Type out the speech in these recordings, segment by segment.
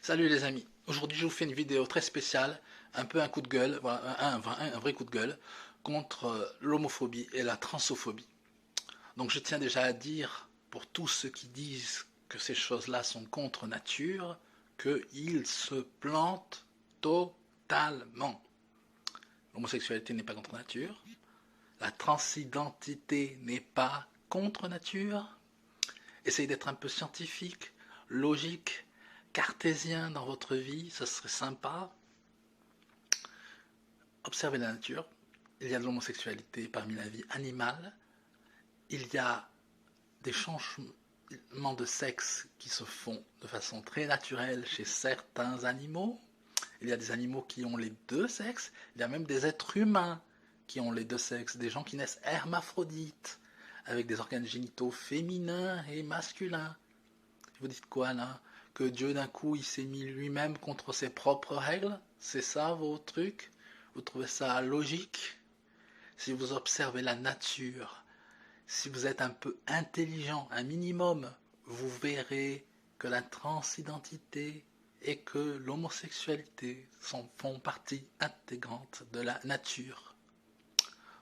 Salut les amis, aujourd'hui je vous fais une vidéo très spéciale, un peu un coup de gueule, voilà, un vrai coup de gueule contre l'homophobie et la transphobie. Donc je tiens déjà à dire, pour tous ceux qui disent que ces choses-là sont contre nature, qu'ils se plantent totalement. L'homosexualité n'est pas contre nature, la transidentité n'est pas contre nature. Essayez d'être un peu scientifique, logique, cartésien dans votre vie, ce serait sympa. Observez la nature. Il y a de l'homosexualité parmi la vie animale. Il y a des changements de sexe qui se font de façon très naturelle chez certains animaux. Il y a des animaux qui ont les deux sexes. Il y a même des êtres humains qui ont les deux sexes. Des gens qui naissent hermaphrodites, avec des organes génitaux féminins et masculins. Vous dites quoi là? Que Dieu d'un coup il s'est mis lui-même contre ses propres règles? C'est ça vos trucs? Vous trouvez ça logique? Si vous observez la nature, si vous êtes un peu intelligent, un minimum, vous verrez que la transidentité et que l'homosexualité font partie intégrante de la nature.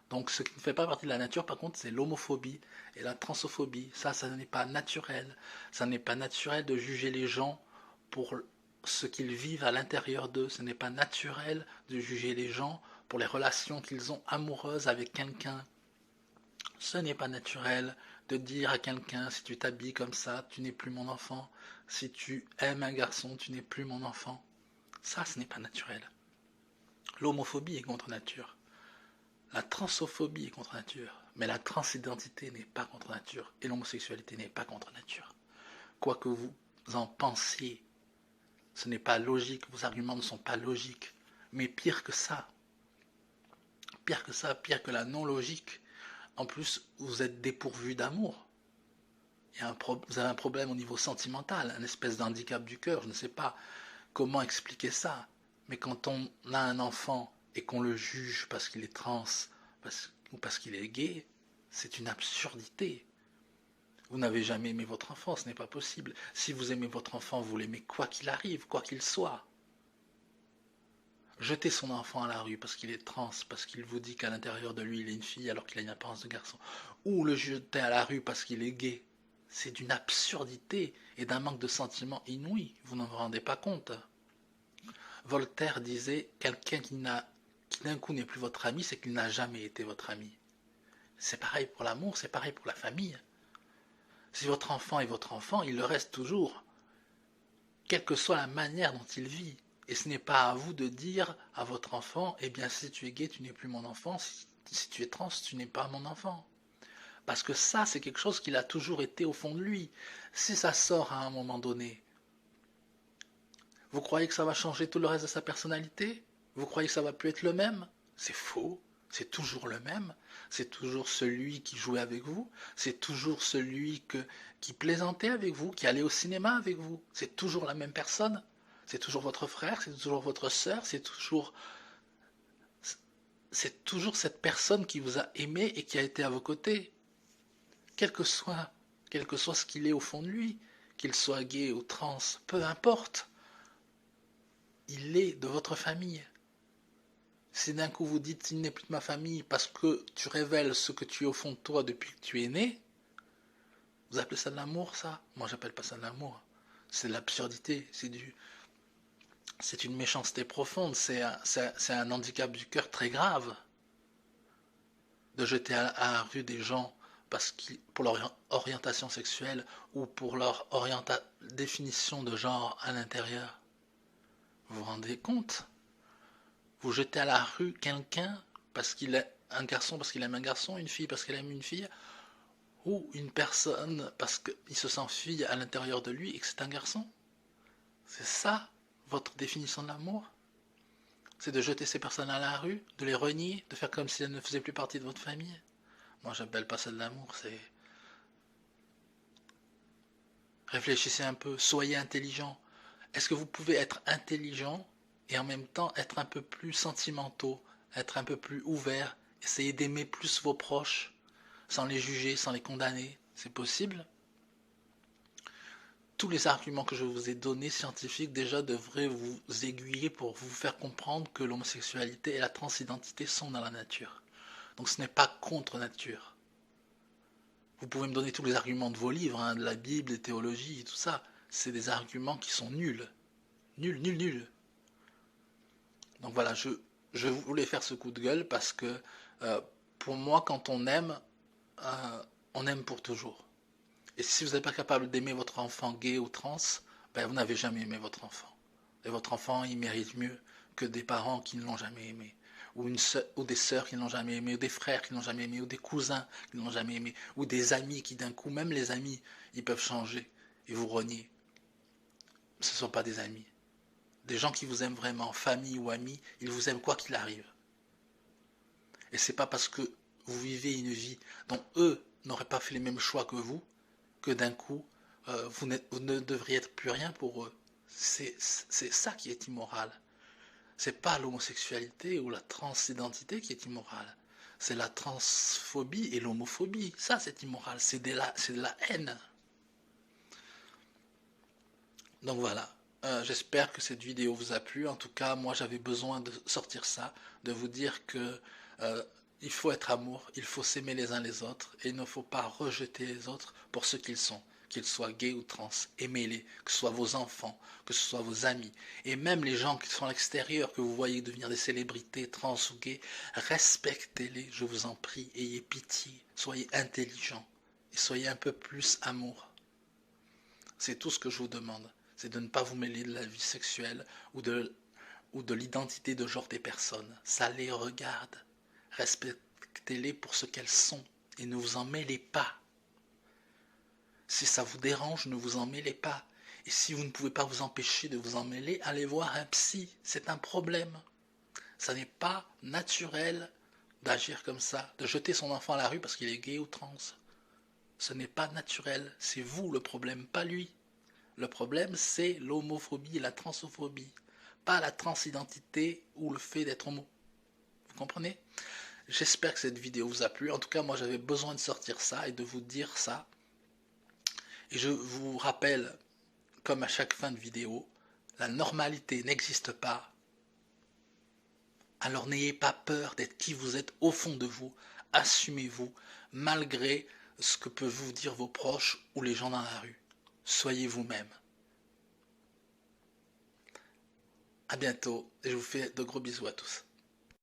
Donc ce qui ne fait pas partie de la nature, par contre, c'est l'homophobie et la transphobie. Ça n'est pas naturel. Ça n'est pas naturel de juger les gens pour ce qu'ils vivent à l'intérieur d'eux. Ce n'est pas naturel de juger les gens pour les relations qu'ils ont amoureuses avec quelqu'un. Ce n'est pas naturel de dire à quelqu'un, si tu t'habilles comme ça, tu n'es plus mon enfant. Si tu aimes un garçon, tu n'es plus mon enfant. Ça, ce n'est pas naturel. L'homophobie est contre nature. La transphobie est contre nature, mais la transidentité n'est pas contre nature, et l'homosexualité n'est pas contre nature. Quoi que vous en pensiez, ce n'est pas logique, vos arguments ne sont pas logiques. Mais pire que la non-logique, en plus, vous êtes dépourvu d'amour. Vous avez un problème au niveau sentimental, un espèce d'handicap du cœur, je ne sais pas comment expliquer ça. Mais quand on a un enfant et qu'on le juge parce qu'il est trans ou parce qu'il est gay, c'est une absurdité. Vous n'avez jamais aimé votre enfant, ce n'est pas possible. Si vous aimez votre enfant, vous l'aimez quoi qu'il arrive, quoi qu'il soit. Jeter son enfant à la rue parce qu'il est trans, parce qu'il vous dit qu'à l'intérieur de lui il est une fille alors qu'il a une apparence de garçon, ou le jeter à la rue parce qu'il est gay, c'est d'une absurdité et d'un manque de sentiment inouï, vous n'en vous rendez pas compte. Voltaire disait, quelqu'un qui d'un coup n'est plus votre ami, c'est qu'il n'a jamais été votre ami. C'est pareil pour l'amour, c'est pareil pour la famille. Si votre enfant est votre enfant, il le reste toujours, quelle que soit la manière dont il vit. Et ce n'est pas à vous de dire à votre enfant, eh bien si tu es gay, tu n'es plus mon enfant, si tu es trans, tu n'es pas mon enfant. Parce que ça, c'est quelque chose qu'il a toujours été au fond de lui. Si ça sort à un moment donné, vous croyez que ça va changer tout le reste de sa personnalité? Vous croyez que ça va plus être le même? C'est faux. C'est toujours le même. C'est toujours celui qui jouait avec vous. C'est toujours celui qui plaisantait avec vous, qui allait au cinéma avec vous. C'est toujours la même personne. C'est toujours votre frère, c'est toujours votre sœur, c'est toujours cette personne qui vous a aimé et qui a été à vos côtés. Quel que soit, quel que soit ce qu'il est au fond de lui, qu'il soit gay ou trans, peu importe. Il est de votre famille. Si d'un coup vous dites il n'est plus de ma famille parce que tu révèles ce que tu es au fond de toi depuis que tu es né, vous appelez ça de l'amour, ça? Moi j'appelle pas ça de l'amour. C'est de l'absurdité, c'est une méchanceté profonde, c'est un handicap du cœur très grave de jeter à la rue des gens pour leur orientation sexuelle ou pour leur définition de genre à l'intérieur. Vous vous rendez compte? Vous jetez à la rue quelqu'un parce qu'il est un garçon parce qu'il aime un garçon, une fille parce qu'elle aime une fille, ou une personne parce qu'il se sent fille à l'intérieur de lui et que c'est un garçon? C'est ça votre définition de l'amour? C'est de jeter ces personnes à la rue, de les renier, de faire comme si elles ne faisaient plus partie de votre famille? Moi j'appelle pas ça de l'amour, c'est... Réfléchissez un peu, soyez intelligent. Est-ce que vous pouvez être intelligent et en même temps être un peu plus sentimentaux, être un peu plus ouvert, essayer d'aimer plus vos proches, sans les juger, sans les condamner? C'est possible? tous les arguments que je vous ai donnés scientifiques déjà devraient vous aiguiller pour vous faire comprendre que l'homosexualité et la transidentité sont dans la nature. Donc ce n'est pas contre nature. Vous pouvez me donner tous les arguments de vos livres, hein, de la Bible, des théologies, tout ça. C'est des arguments qui sont nuls. Nuls, nuls, nuls. Donc voilà, je voulais faire ce coup de gueule parce que pour moi, quand on aime pour toujours. Et si vous n'êtes pas capable d'aimer votre enfant gay ou trans, ben vous n'avez jamais aimé votre enfant. Et votre enfant, il mérite mieux que des parents qui ne l'ont jamais aimé. Ou des sœurs qui ne l'ont jamais aimé, ou des frères qui ne l'ont jamais aimé, ou des cousins qui ne l'ont jamais aimé, ou des amis qui d'un coup, même les amis, ils peuvent changer et vous renier. Ce ne sont pas des amis. Des gens qui vous aiment vraiment, famille ou amis, ils vous aiment quoi qu'il arrive. Et c'est pas parce que vous vivez une vie dont eux n'auraient pas fait les mêmes choix que vous, que d'un coup, vous ne devriez être plus rien pour eux. C'est ça qui est immoral. C'est pas l'homosexualité ou la transidentité qui est immorale. C'est la transphobie et l'homophobie. Ça, c'est immoral. C'est de la haine. Donc voilà. J'espère que cette vidéo vous a plu. En tout cas, moi, j'avais besoin de sortir ça, de vous dire que il faut être amour, il faut s'aimer les uns les autres, et il ne faut pas rejeter les autres pour ce qu'ils sont. Qu'ils soient gays ou trans, aimez-les, que ce soit vos enfants, que ce soit vos amis, et même les gens qui sont à l'extérieur, que vous voyez devenir des célébrités trans ou gays, respectez-les, je vous en prie, ayez pitié, soyez intelligents, et soyez un peu plus amour. C'est tout ce que je vous demande, c'est de ne pas vous mêler de la vie sexuelle ou de l'identité de genre des personnes. Ça les regarde. Respectez-les pour ce qu'elles sont et ne vous en mêlez pas. Si ça vous dérange, ne vous en mêlez pas. Et si vous ne pouvez pas vous empêcher de vous en mêler, allez voir un psy. C'est un problème. Ça n'est pas naturel d'agir comme ça, de jeter son enfant à la rue parce qu'il est gay ou trans. Ce n'est pas naturel. C'est vous le problème, pas lui. Le problème, c'est l'homophobie et la transophobie, pas la transidentité ou le fait d'être homo. Vous comprenez? J'espère que cette vidéo vous a plu. En tout cas, moi, j'avais besoin de sortir ça et de vous dire ça. Et je vous rappelle, comme à chaque fin de vidéo, la normalité n'existe pas. Alors n'ayez pas peur d'être qui vous êtes au fond de vous. Assumez-vous, malgré ce que peuvent vous dire vos proches ou les gens dans la rue. Soyez vous-même. À bientôt et je vous fais de gros bisous à tous.